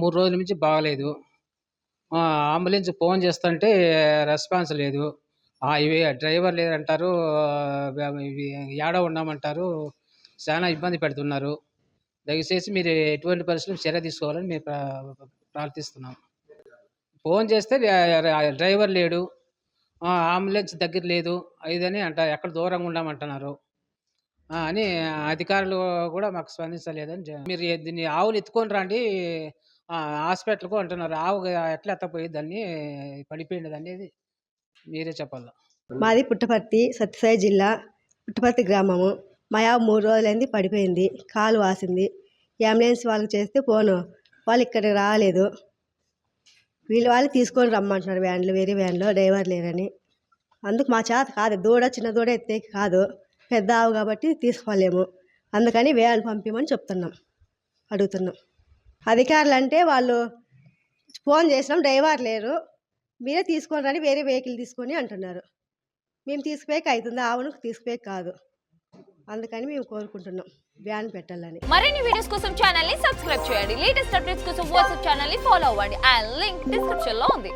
3 రోజుల నుంచి బాగాలేదు. అంబులెన్స్ ఫోన్ చేస్తుంటే రెస్పాన్స్ లేదు. ఇవి డ్రైవర్ లేదంటారు. ఇవి ఏడ ఉన్నామంటారు. చాలా ఇబ్బంది పెడుతున్నారు. దయచేసి మీరు ఎటువంటి పరిస్థితుల్లో చర్య తీసుకోవాలని మేము ప్రార్థిస్తున్నాం. ఫోన్ చేస్తే డ్రైవర్ లేడు. అంబులెన్స్ దగ్గర లేదు. ఇదని అంటారు. ఎక్కడ దూరంగా ఉన్నామంటున్నారు. అని అధికారులు కూడా మాకు స్పందించలేదని మీరు దీన్ని ఆవులు ఎత్తుకొని రండి హాస్పిటల్‌కు అంటున్నారు. ఆవు ఎట్లా ఎత్తకపోయిద్దని పడిపోయిందనేది మీరే చెప్పాల. మాది పుట్టపర్తి, సత్యసాయి జిల్లా, పుట్టపర్తి గ్రామము. మా యావ 3 రోజులైంది పడిపోయింది. కాలు వాసింది. అంబులెన్స్ వాళ్ళకి చేస్తే ఫోను వాళ్ళు ఇక్కడికి రాలేదు. వాళ్ళు తీసుకొని రమ్మంటున్నారు వ్యాన్లో, వేరే వ్యాన్లో డ్రైవర్ లేరని. అందుకు మా చేత కాదు. చిన్న దూడ ఎత్తేకి కాదు. పెద్ద ఆవు కాబట్టి తీసుకోలేము. అందుకని వ్యాన్ పంపిమని అడుగుతున్నాం. అధికారులు అంటే వాళ్ళు ఫోన్ చేసినాం, డ్రైవర్ లేరు, మీరే తీసుకొని రండి, వేరే వెహికల్ తీసుకొని అంటున్నారు. మేము తీసుకుపోయేకి అవుతుంది, ఆవును తీసుకుపోయేకి కాదు. అందుకని మేము కోరుకుంటున్నాం వ్యాన్ పెట్టాలని. మరిన్ని వీడియోస్ కోసం ఛానల్ ని సబ్స్క్రైబ్ చేయండి. లేటెస్ట్ అప్డేట్స్ కోసం వాట్సాప్ ఛానల్ ని ఫాలో అవ్వండి. ఆ లింక్ డిస్క్రిప్షన్ లో ఉంది.